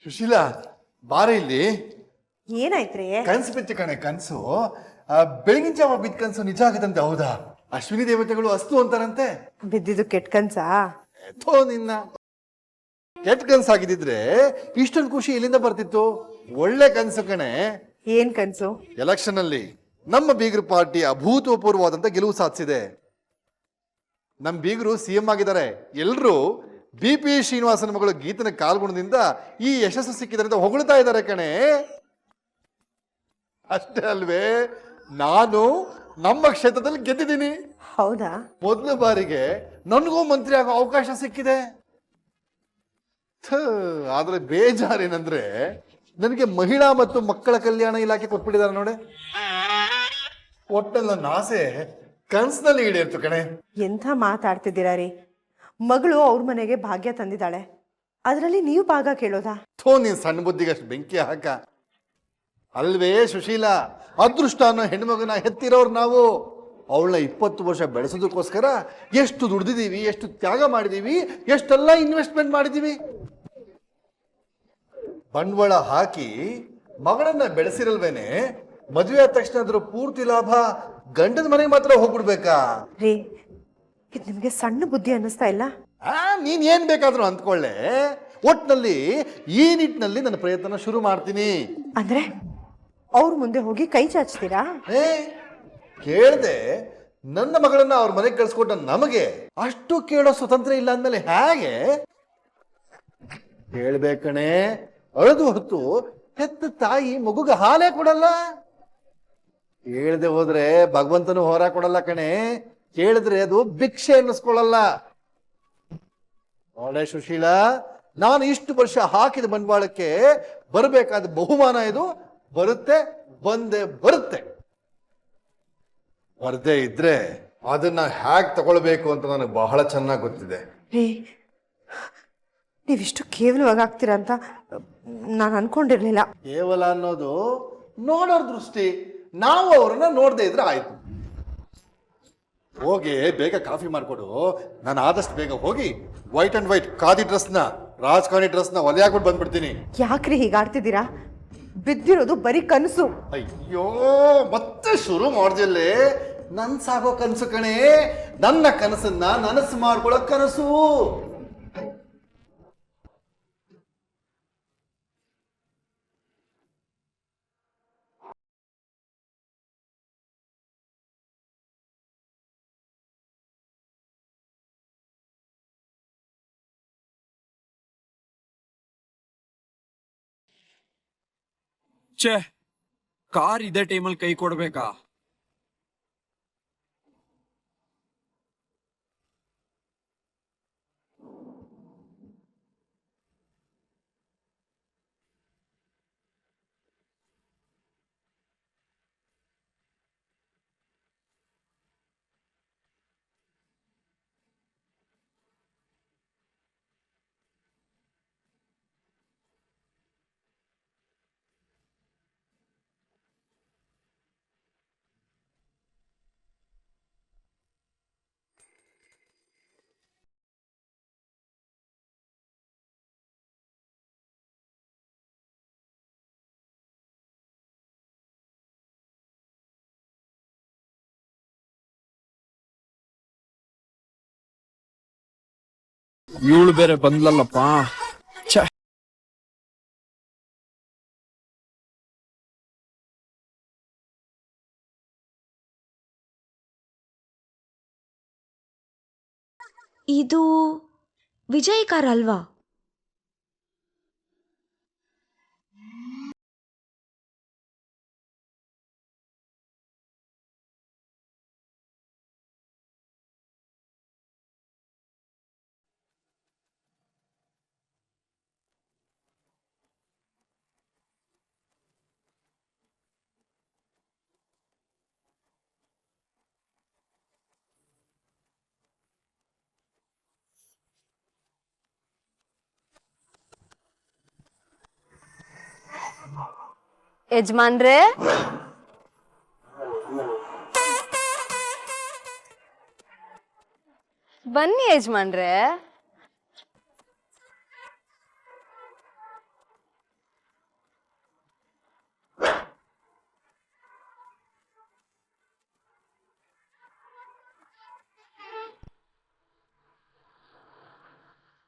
ಸುಶೀಲಾ ಬಾರ ಇಲ್ಲಿ. ಏನಾಯ್ತ್ರಿ? ಕನ್ಸು ಬಿತ್ತು ಕಣೆ ಕನ್ಸು. ಬೆಳಗಿನ ಜಾವ ಬಿದ್ದ ಕನ್ಸು ನಿಜ ಆಗದಂತೆ. ಹೌದಾ? ಅಶ್ವಿನಿ ದೇವತೆಗಳು ಅಸ್ತು ಅಂತಾರಂತೆ. ಬಿದ್ದಿದ್ದು ಕೆಟ್ಟ ಕನ್ಸಾ? ಥೋ ನಿನ್ನ, ಕೆಟ್ಟ ಕನ್ಸಾಗಿದ್ರೆ ಇಷ್ಟೊಂದು ಖುಷಿ ಎಲ್ಲಿಂದ ಬರ್ತಿತ್ತು? ಒಳ್ಳೆ ಕನ್ಸು ಕಣೆ. ಏನ್ ಕನ್ಸು? ಎಲೆಕ್ಷನ್ ಅಲ್ಲಿ ನಮ್ಮ ಬೀಗರು ಪಾರ್ಟಿ ಅಭೂತಪೂರ್ವವಾದಂತ ಗೆಲುವು ಸಾಧಿಸಿದೆ. ನಮ್ಮ ಬೀಗರು ಸಿಎಂ ಆಗಿದ್ದಾರೆ. ಎಲ್ರು BP ಶ್ರೀನಿವಾಸನ್ ಮಗಳು ಗೀತನ ಕಾಲ್ಗುಣದಿಂದ ಈ ಯಶಸ್ಸು ಸಿಕ್ಕಿದ್ರೆ ಅಂತ ಹೊಗಳ್ತಾ ಇದ್ದಾರೆ ಕಣೆ. ಅಷ್ಟೇ ಅಲ್ವೇ, ನಾನು ನಮ್ಮ ಕ್ಷೇತ್ರದಲ್ಲಿ ಗೆದ್ದಿದ್ದೀನಿ. ಹೌದಾ? ಮೊದಲ ಬಾರಿಗೆ ನನಗೂ ಮಂತ್ರಿ ಆಗೋ ಅವಕಾಶ ಸಿಕ್ಕಿದೆ. ಆದ್ರೆ ಬೇಜಾರೇನಂದ್ರೆ ನನಗೆ ಮಹಿಳಾ ಮತ್ತು ಮಕ್ಕಳ ಕಲ್ಯಾಣ ಇಲಾಖೆ ಕೊಟ್ಬಿಟ್ಟಿದ್ದಾರೆ ನೋಡಿ. ಒಟ್ಟಲ್ಲಿ ನನ್ನ ಆಸೆ ಕನ್ಸಿನಲ್ಲಿ ಈಡೇರ್ತು ಕಣೆ. ಎಂಥ ಮಾತಾಡ್ತಿದ್ದೀರಾ ರೀ? ಮಗಳು ಅವ್ರ ಮನೆಗೆ ಭಾಗ್ಯ ತಂದಿದ್ದಾಳೆ, ಅದರಲ್ಲಿ ನೀವು ಭಾಗ ಕೇಳೋದಾ? ಥೋ, ನೀನ್ ಸಣ್ಣ ಬುದ್ಧಿಗೆ ಅಷ್ಟು ಬೆಂಕಿ ಹಾಕ. ಅಲ್ವೇ ಸುಶೀಲಾ, ಅದೃಷ್ಟ ಅನ್ನೋ ಹೆಣ್ಮಗನ ಹೆತ್ತಿರೋರು ನಾವು. ಅವಳನ್ನ 20 ವರ್ಷ ಬೆಳೆಸೋದಕ್ಕೋಸ್ಕರ ಎಷ್ಟು ದುಡ್ದಿದ್ದೀವಿ, ಎಷ್ಟು ತ್ಯಾಗ ಮಾಡಿದೀವಿ, ಎಷ್ಟೆಲ್ಲ ಇನ್ವೆಸ್ಟ್ಮೆಂಟ್ ಮಾಡಿದೀವಿ. ಬಂಡವಾಳ ಹಾಕಿ ಮಗಳನ್ನ ಬೆಳೆಸಿರಲ್ವೇನೆ, ಮದುವೆ ಆದ ತಕ್ಷಣ ಅದ್ರ ಪೂರ್ತಿ ಲಾಭ ಗಂಡನ ಮನೆಗೆ ಮಾತ್ರ ಹೋಗ್ಬಿಡ್ಬೇಕಾ? ರೀ, ಇದು ನಿಮ್ಗೆ ಸಣ್ಣ ಬುದ್ಧಿ ಅನ್ನಿಸ್ತಾ ಇಲ್ಲ? ನೀನ್ ಏನ್ ಬೇಕಾದ್ರೂ ಅಂದ್ಕೊಳ್ಳೆ. ಒಟ್ನಲ್ಲಿ ಈ ನಿಟ್ಟಿನಲ್ಲಿ ನನ್ನ ಪ್ರಯತ್ನ ಶುರು ಮಾಡ್ತೀನಿ. ಅಂದ್ರೆ ಅವ್ರ ಮುಂದೆ ಹೋಗಿ ಕೈ ಚಾಚ್ತೀರಾ? ಕೇಳ್ದೆ, ನನ್ನ ಮಗಳನ್ನ ಅವ್ರ ಮನೆಗೆ ಕಳ್ಸಿಕೊಟ್ಟ ನಮಗೆ ಅಷ್ಟು ಕೇಳೋ ಸ್ವತಂತ್ರ ಇಲ್ಲ ಅಂದ್ಮೇಲೆ ಹೇಗೆ? ಹೇಳ್ಬೇಕಣೆ, ಅಳದು ಹೊತ್ತು ಹೆತ್ತ ತಾಯಿ ಮಗುಗ ಹಾಲೇ ಕೊಡಲ್ಲ. ಕೇಳದೆ ಹೋದ್ರೆ ಭಗವಂತನು ಹೊರ ಕೊಡಲ್ಲ ಕಣೆ. ಕೇಳಿದ್ರೆ ಅದು ಭಿಕ್ಷೆ ಅನ್ನಿಸ್ಕೊಳ್ಳಲ್ಲ. ನೋಡೆ ಸುಶೀಲಾ, ನಾನು ಇಷ್ಟು ವರ್ಷ ಹಾಕಿದ ಬಂಡವಾಳಕ್ಕೆ ಬರಬೇಕಾದ ಬಹುಮಾನ ಇದು. ಬರುತ್ತೆ, ಬಂದೇ ಬರುತ್ತೆ. ಬರ್ದೇ ಇದ್ರೆ ಅದನ್ನ ಹ್ಯಾಕ್ ತಗೊಳ್ಬೇಕು ಅಂತ ನನಗೆ ಬಹಳ ಚೆನ್ನಾಗಿ ಗೊತ್ತಿದೆ. ರೀ, ನೀವಿಷ್ಟು ಕೇವಲವಾಗಿ ಆಗ್ತೀರಾ ಅಂತ ನಾನು ಅನ್ಕೊಂಡಿರ್ಲಿಲ್ಲ. ಕೇವಲ ಅನ್ನೋದು ನೋಡೋರ್ ದೃಷ್ಟಿ. ನಾವು ಅವ್ರನ್ನ ನೋಡದೆ ಇದ್ರೆ ಆಯ್ತು. ಹೋಗಿ ಬೇಗ ಕಾಫಿ ಮಾಡ್ಕೊಡು. ನಾನು ಆದಷ್ಟು ಬೇಗ ಹೋಗಿ ವೈಟ್ ಅಂಡ್ ವೈಟ್ ಖಾದಿ ಡ್ರೆಸ್ನ, ರಾಜಕಾರಣಿ ಡ್ರೆಸ್ನ ಒಲೆ ಹಾಕ್ಬಿಟ್ಟು ಬಂದ್ಬಿಡ್ತೀನಿ. ಯಾಕ್ರಿ ಹೀಗಾಡ್ತಿದ್ದೀರಾ? ಬಿದ್ದಿರೋದು ಬರೀ ಕನಸು. ಅಯ್ಯೋ, ಮತ್ತೆ ಶುರು ಮಾಡ್ದಿಲ್ಲೇ. ನನ್ ಸಾಗೋ ಕನಸು ಕಣೆ. ನನ್ನ ಕನಸನ್ನ ನನಸು ಮಾಡ್ಕೊಳ್ಳೋ ಕನಸು. ಛೇ, ಕಾರ್ ಇದೇ ಟೈಮಲ್ಲಿ ಕೈ ಕೊಡ್ಬೇಕಾ? ಇವಳು ಬೇರೆ ಬಂದ್ಲಲ್ಲಪ್ಪ. ಛೇ, ಇದು ವಿಜಯ್ ಕಾರ್ ಅಲ್ವಾ? ಯಜಮಾನ್ರೆ, ಬನ್ನಿ ಯಜಮಾನ್ರೆ.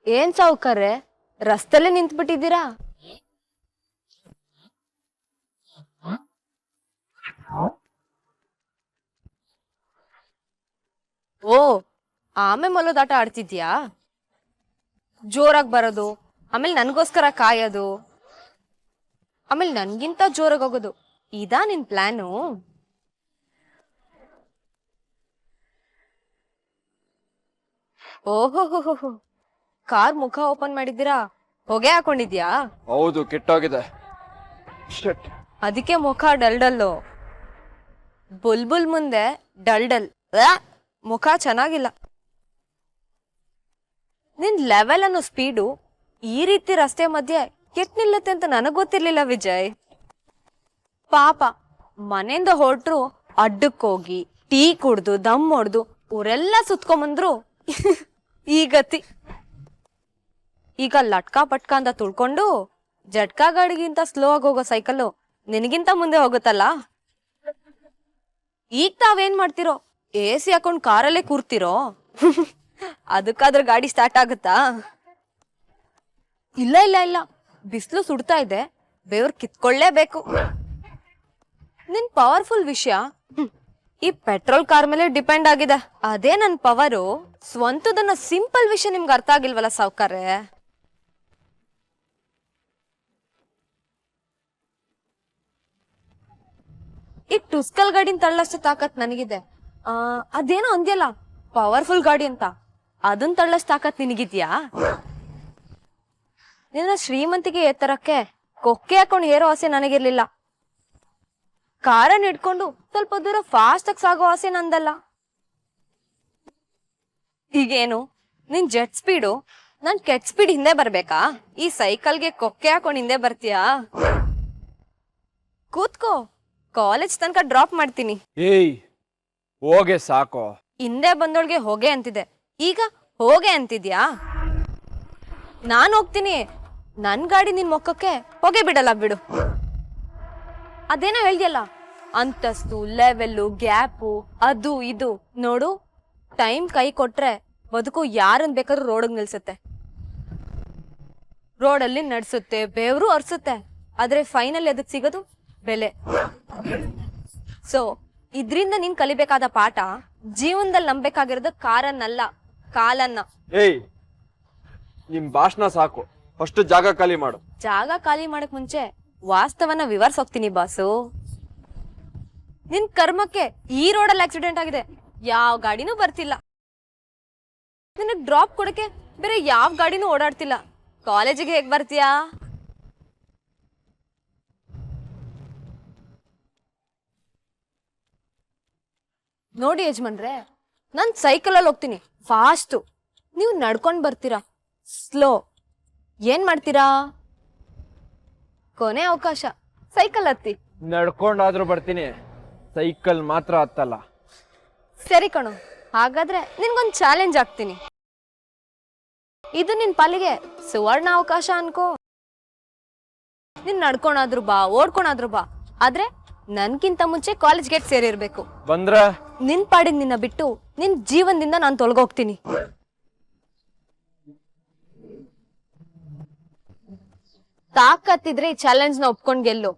ಏನ್ ಸಾವ್ಕಾರ್ರೆ ರಸ್ತೆಲ್ಲೇ ನಿಂತ್ಬಿಟ್ಟಿದ್ದೀರಾ? ಓ, ಆಮೆ ಮೊಲದಾಟ ಆಡ್ತಿದ್ಯಾ? ಜೋರಾಗಿ ಬರೋದು, ಆಮೇಲೆ ನನ್ಗೋಸ್ಕರ ಕಾಯೋದು, ಆಮೇಲೆ ನನ್ಗಿಂತ ಜೋರಾಗಿ ಹೋಗೋದು, ಇದಾ ನಿನ್ ಪ್ಲಾನು? ಓಹೋ, ಕಾರ್ ಮುಖ ಓಪನ್ ಮಾಡಿದ್ದೀರಾ? ಹೊಗೆ ಹಾಕೊಂಡಿದ್ಯಾ? ಹೌದು, ಕೆಟ್ಟೋಗಿದೆ. ಅದಕ್ಕೆ ಮುಖ ಡಲ್ಡಲ್ಲು. ಬುಲ್ಬುಲ್ ಮುಂದೆ ಡಲ್ಡಲ್. ಮುಖ ಚೆನ್ನಾಗಿಲ್ಲ. ನಿನ್ ಲೆವೆಲ್ ಅನ್ನೋ ಸ್ಪೀಡು ಈ ರೀತಿ ರಸ್ತೆ ಮಧ್ಯೆ ಕೆಟ್ ನಿಲ್ಲುತ್ತೆ ಅಂತ ನನಗ್ ಗೊತ್ತಿರ್ಲಿಲ್ಲ ವಿಜಯ್. ಪಾಪ ಮನೆಯಿಂದ ಹೊರಟ್ರು ಅಡ್ಡಕ್ಕೋಗಿ ಟೀ ಕುಡ್ದು ದಮ್ ಹೊಡ್ದು ಊರೆಲ್ಲ ಸುತ್ಕೊಂಬಂದ್ರು ಈ ಗತಿ. ಈಗ ಲಟ್ಕಾ ಪಟ್ಕಾ ಅಂತ ತುಳ್ಕೊಂಡು ಜಟ್ಕಾ ಗಾಡಿಗಿಂತ ಸ್ಲೋ ಆಗಿ ಹೋಗೋ ಸೈಕಲ್ಲು ನಿನಗಿಂತ ಮುಂದೆ ಹೋಗುತ್ತಲ್ಲ. ಈಗ ತಾವೇನ್ ಮಾಡ್ತಿರೋ? AC ಹಾಕೊಂಡ್ ಕಾರಲ್ಲೇ ಕೂರ್ತಿರೋ? ಅದಕ್ಕಾದ್ರೆ ಗಾಡಿ ಸ್ಟಾರ್ಟ್ ಆಗುತ್ತಾ? ಇಲ್ಲ, ಬಿಸಿಲು ಸುಡ್ತಾ ಇದೆ, ಬೆವ್ರು ಕಿತ್ಕೊಳ್ಳೇಬೇಕು. ನಿನ್ ಪವರ್ಫುಲ್ ವಿಷಯ ಈ ಪೆಟ್ರೋಲ್ ಕಾರ್ ಮೇಲೆ ಡಿಪೆಂಡ್ ಆಗಿದೆ. ಅದೇ ನನ್ ಪವರು. ಸ್ವಂತದನ್ನ ಸಿಂಪಲ್ ವಿಷಯ ನಿಮ್ಗೆ ಅರ್ಥ ಆಗಿಲ್ವಲ್ಲ ಸಾವ್ಕಾರ್ರೆ. ಈ ಟುಸ್ಕಲ್ ಗಾಡಿನ ತಳ್ಳಷ್ಟು ತಾಕತ್ ನನಗಿದೆ. ಅದೇನೋ ಅಂದ್ಯಲ್ಲ ಪವರ್ಫುಲ್ ಗಾಡಿ ಅಂತ, ಅದನ್ ತಳ್ಳಷ್ಟು ತಾಕತ್ ನಿನಗಿದ್ಯಾ? ನಿನ್ನ ಶ್ರೀಮಂತಿಗೆ ಎತ್ತರಕ್ಕೆ ಕೊಕ್ಕೆ ಹಾಕೊಂಡು ಏರೋ ಆಸೆ ನನಗಿರ್ಲಿಲ್ಲ. ಕಾರನ್ನ ಹಿಡ್ಕೊಂಡು ಸ್ವಲ್ಪ ದೂರ ಫಾಸ್ಟ್ ಆಗಿ ಸಾಗೋ ಆಸೆ ನಂದಲ್ಲ. ಈಗೇನು ನಿನ್ ಜೆಟ್ ಸ್ಪೀಡು ನಾನ್ ಕೆಟ್ ಸ್ಪೀಡ್ ಹಿಂದೆ ಬರ್ಬೇಕಾ? ಈ ಸೈಕಲ್ಗೆ ಕೊಕ್ಕೆ ಹಾಕೊಂಡು ಹಿಂದೆ ಬರ್ತೀಯಾ? ಕೂತ್ಕೋ, ಕಾಲೇಜ್ ತನಕ ಡ್ರಾಪ್ ಮಾಡ್ತೀನಿ. ಏಯ್, ಹೋಗೆ ಸಾಕು. ಹಿಂದೆ ಬಂದೋಳ್ಗೆ ಹೋಗೆ ಅಂತಿದೆ, ಈಗ ಹೋಗೆ ಅಂತಿದ್ಯಾ? ನಾನ್ ಹೋಗ್ತೀನಿ, ನನ್ ಗಾಡಿ ನಿನ್ ಮೊಕ್ಕಕ್ಕೆ ಹೊಗೆ ಬಿಡಲ್ಲ ಬಿಡು. ಅದೇನೋ ಹೇಳ್ದಿಯಲ್ಲ, ಅಂತಸ್ತು, ಲೆವೆಲ್ಲು, ಗ್ಯಾಪು, ಅದು ಇದು. ನೋಡು, ಟೈಮ್ ಕೈ ಕೊಟ್ರೆ ಬದುಕು ಯಾರನ್ ಬೇಕಾದ್ರೂ ರೋಡಿಗೆ ನಿಲ್ಸುತ್ತೆ, ರೋಡಲ್ಲಿ ನಡ್ಸುತ್ತೆ, ಬೇವ್ರು ಅರ್ಸುತ್ತೆ. ಆದ್ರೆ ಫೈನಲ್ ಅದಕ್ಕೆ ಸಿಗೋದು ಬೆಲೆ. ಸೊ ಇದ್ರಿಂದ ನೀನ್ ಕಲಿಬೇಕಾದ ಪಾಠ, ಜೀವನದಲ್ಲಿ ನಂಬೇಕಾಗಿರೋದು ಕಾರನ್ನಲ್ಲ, ಕಾಲನ್ನ. ಏಯ್, ನಿಮ್ ಭಾಷಣ ಸಾಕು, ಫಸ್ಟ್ ಜಾಗ ಖಾಲಿ ಮಾಡು. ಜಾಗ ಖಾಲಿ ಮಾಡಕ್ ಮುಂಚೆ ವಾಸ್ತವನ ವಿವರ್ಸ್ ಹೋಗ್ತೀನಿ ಬಾಸು. ನಿನ್ ಕರ್ಮಕ್ಕೆ ಈ ರೋಡಲ್ಲಿ ಆಕ್ಸಿಡೆಂಟ್ ಆಗಿದೆ, ಯಾವ ಗಾಡಿನೂ ಬರ್ತಿಲ್ಲ. ನಿನಗ್ ಡ್ರಾಪ್ ಕೊಡಕ್ಕೆ ಬೇರೆ ಯಾವ ಗಾಡಿನೂ ಓಡಾಡ್ತಿಲ್ಲ. ಕಾಲೇಜಿಗೆ ಹೇಗ್ ಬರ್ತೀಯಾ? ನೋಡಿ ಯಜಮಾನ್ರೆ, ನಾನ್ ಸೈಕಲಲ್ಲಿ ಹೋಗ್ತೀನಿ ಫಾಸ್ಟು, ನೀವು ನಡ್ಕೊಂಡ್ ಬರ್ತೀರಾ ಸ್ಲೋ. ಏನ್ ಮಾಡ್ತೀರಾ? ಕೊನೆ ಅವಕಾಶ, ಸೈಕಲ್ ಹತ್ತಿ. ನಡ್ಕೊಂಡಾದ್ರೂ ಬರ್ತೀನಿ, ಸೈಕಲ್ ಮಾತ್ರ ಹತ್ತಲ್ಲ. ಸರಿ ಕಣು, ಹಾಗಾದ್ರೆ ನಿನ್ಗೊಂದ್ ಚಾಲೆಂಜ್ ಆಗ್ತೀನಿ. ಇದು ನಿನ್ ಪಾಲಿಗೆ ಸುವರ್ಣ ಅವಕಾಶ ಅನ್ಕೋ. ನೀನ್ ನಡ್ಕೊಂಡಾದ್ರು ಬಾ, ಓಡ್ಕೊಂಡಾದ್ರು ಬಾ, ಆದ್ರೆ ನನ್ಗಿಂತ ಮುಂಚೆ ಕಾಲೇಜ್ ಗೇಟ್ ಸೇರಿರ್ಬೇಕು. ಬಂದ್ರ ನಿನ್ ಪಾಡಿಗೆ ನಿನ್ನ ಬಿಟ್ಟು ನಿನ್ ಜೀವನದಿಂದ ನಾನ್ ತೊಲಗೋಗ್ತೀನಿ. ತಾಕತ್ತಿದ್ರೆ ಈ ಚಾಲೆಂಜ್ ನ ಒಪ್ಕೊಂಡ್ ಗೆಲ್ಲು.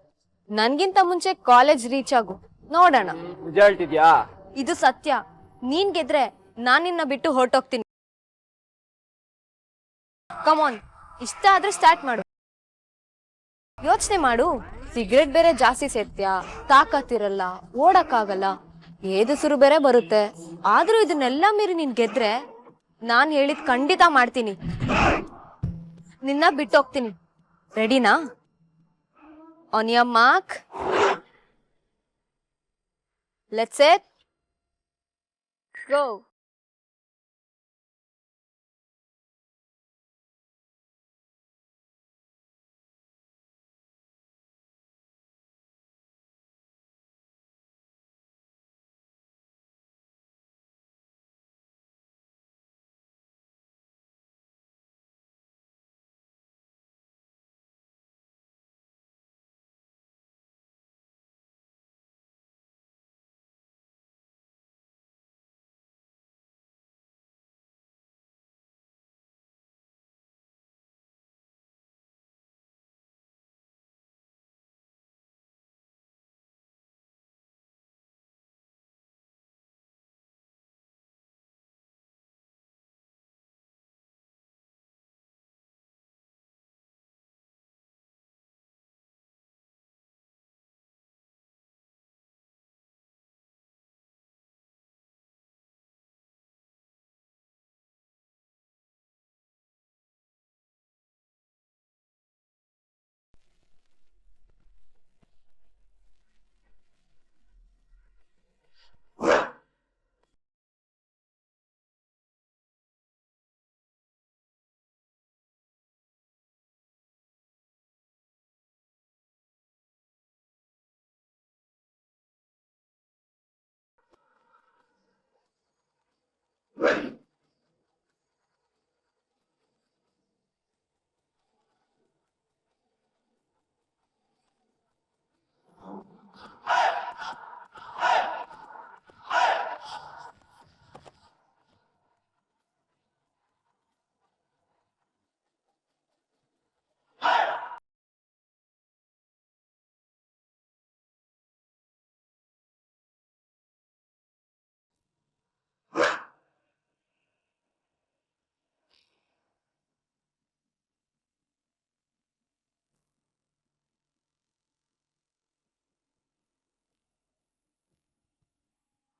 ನನ್ಗಿಂತ ಮುಂಚೆ ಕಾಲೇಜ್ ರೀಚ್ ಆಗು, ನೋಡೋಣ. ನಿಜ ಹೇಳ್ತಿದ್ಯಾ? ಇದು ಸತ್ಯ. ನೀನ್ ಗೆದ್ರೆ ನಾನ್ ನಿನ್ನ ಬಿಟ್ಟು ಹೊರಟೋಗ್ತೀನಿ. ಕಮಾನ್, ಇಷ್ಟ ಆದ್ರೆ ಸ್ಟಾರ್ಟ್ ಮಾಡು. ಯೋಚನೆ ಮಾಡು, ಸಿಗರೇಟ್ ಬೇರೆ ಜಾಸ್ತಿ ಸೇರ್ತ್ಯಾ, ತಾಕತ್ತಿರಲ್ಲ, ಓಡಕ್ಕಾಗಲ್ಲ, ಏದುಸಿರು ಬೇರೆ ಬರುತ್ತೆ. ಆದ್ರೂ ಇದನ್ನೆಲ್ಲ ಮೀರಿ ನೀನ್ ಗೆದ್ರೆ ನಾನ್ ಹೇಳಿದ್ ಖಂಡಿತ ಮಾಡ್ತೀನಿ. ನಿನ್ನ ಬಿಟ್ಟೋಗ್ತೀನಿ. ರೆಡಿನಾ? On your mark, let's set, go.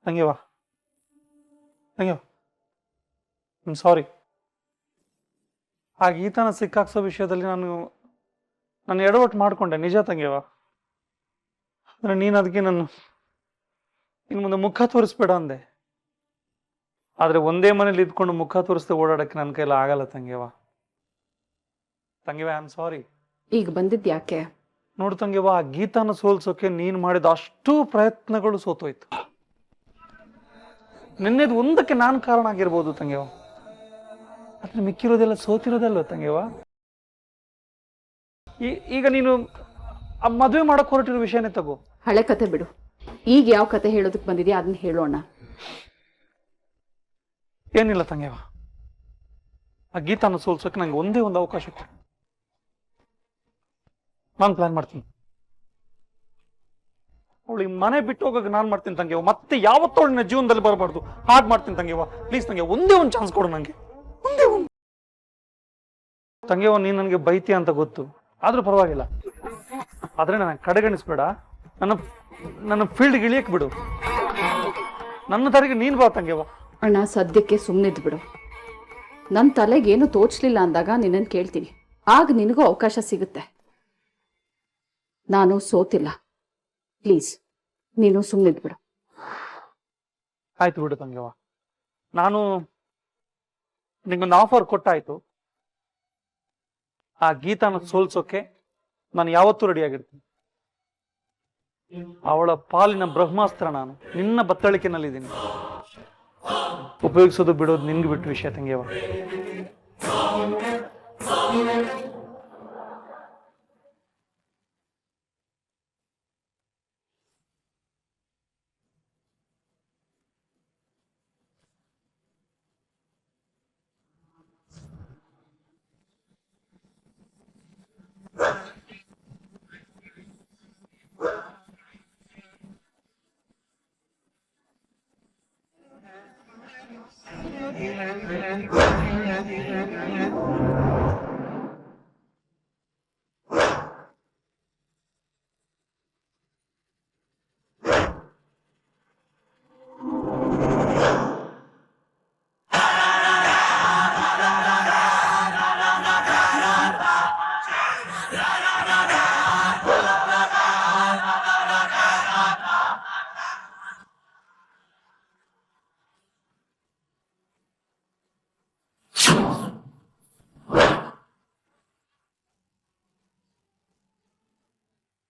ತಂಗಿವ ತಂಗಿವ ಐಮ್ ಸಾರಿ. ಆ ಗೀತನ ಸಿಕ್ಕಾಕ್ಸೋ ವಿಷಯದಲ್ಲಿ ನಾನು ಎಡವಟ್ಟು ಮಾಡ್ಕೊಂಡೆ, ನಿಜ ತಂಗಿವ. ಅಂದ್ರೆ ನೀನು ಅದಕ್ಕೆ ಇನ್ನು ಮುಂದೆ ಮುಖ ತೋರಿಸ್ಬೇಡ ಅಂದೆ. ಆದ್ರೆ ಒಂದೇ ಮನೇಲಿ ಇದ್ಕೊಂಡು ಮುಖ ತೋರಿಸ್ದೆ ಓಡಾಡಕ್ಕೆ ನನ್ನ ಕೈಲಿ ಆಗಲ್ಲ ತಂಗಿವ. I am sorry. ಈಗ ಬಂದಿದ್ ಯಾಕೆ? ನೋಡು ತಂಗಿವ, ಆ ಗೀತಾನ ಸೋಲ್ಸೋಕೆ ನೀನು ಮಾಡಿದ ಅಷ್ಟು ಪ್ರಯತ್ನಗಳು ಸೋತೋಯ್ತು. ನಿನ್ನೆದು ಒಂದಕ್ಕೆ ನಾನು ಕಾರಣ ಆಗಿರ್ಬೋದು ತಂಗಿವ, ಆದ್ರೆ ಮಿಕ್ಕಿರೋದೆಲ್ಲ ಸೋತಿರೋದಲ್ವ ತಂಗಿವ. ಈಗ ನೀನು ಆ ಮದುವೆ ಮಾಡಕ್ ಹೊರಟಿರೋ ವಿಷಯನೇ ತಗೋ. ಹಳೆ ಕತೆ ಬಿಡು, ಈಗ ಯಾವ ಕತೆ ಹೇಳೋದಕ್ಕೆ ಬಂದಿದ್ಯಾ ಅದನ್ನ ಹೇಳೋಣ. ಏನಿಲ್ಲ ತಂಗಿವ, ಆ ಗೀತಾನ ಸೋಲ್ಸೋಕೆ ನಂಗೆ ಒಂದೇ ಒಂದು ಅವಕಾಶ ಕೊಡು. ನಾನು ಪ್ಲಾನ್ ಮಾಡ್ತೀನಿ. ಅವಳಿಗೆ ಮನೆ ಬಿಟ್ಟು ಹೋಗಕ್ಕೆ ನಾನು ಮಾಡ್ತೀನಿ ತಂಗಿವ. ಮತ್ತೆ ಯಾವತ್ತೂ ಅವಳಿನ ಜೀವನದಲ್ಲಿ ಬರಬಾರ್ದು, ಹಾಗೆ ಮಾಡ್ತೀನಿ ತಂಗಿವ. ಪ್ಲೀಸ್ ತಂಗಿವ, ಒಂದೇ ಒಂದು ಚಾನ್ಸ್ ಕೊಡು ನಂಗೆ, ಒಂದೇ ಒಂದು. ತಂಗಿವ, ನೀನು ನನಗೆ ಬೈತೀಯ ಅಂತ ಗೊತ್ತು, ಆದ್ರೂ ಪರವಾಗಿಲ್ಲ. ಆದ್ರೆ ನನಗೆ ಕಡೆಗಣಿಸ್ಬೇಡ, ನನ್ನ ಫೀಲ್ಡ್ಗೆ ಇಳಿಯಕ್ ಬಿಡು. ನನ್ನ ತಲೆಗೆ ನೀನ್ ಬಾ ತಂಗಿವ. ಅಣ್ಣ, ಸದ್ಯಕ್ಕೆ ಸುಮ್ಮನಿದ್ ಬಿಡು. ನನ್ನ ತಲೆಗೆ ಏನು ತೋಚ್ಲಿಲ್ಲ ಅಂದಾಗ ನಿನ್ನನ್ನು ಕೇಳ್ತೀನಿ, ಆಗ ನಿನಗೂ ಅವಕಾಶ ಸಿಗುತ್ತೆ. ನಾನು ಸೋತಿಲ್ಲ, ಪ್ಲೀಸ್ ನೀನು ಸುಮ್ಮನಿದ್ ಬಿಡು. ಆಯ್ತು ಬಿಡು ತಂಗಿವ, ನಾನು ನಿಂಗೊಂದು ಆಫರ್ ಕೊಟ್ಟಾಯ್ತು. ಆ ಗೀತಾನ ಸೋಲ್ಸೋಕೆ ನಾನು ಯಾವತ್ತೂ ರೆಡಿ ಆಗಿರ್ತೀನಿ. ಅವಳ ಪಾಲಿನ ಬ್ರಹ್ಮಾಸ್ತ್ರ ನಾನು, ನಿನ್ನ ಬತ್ತಳಿಕೆನಲ್ಲಿದ್ದೀನಿ. ಉಪಯೋಗಿಸೋದು ಬಿಡೋದು ನಿನ್ಗೆ ಬಿಟ್ಟು ವಿಷಯ ತಂಗಿಯವ.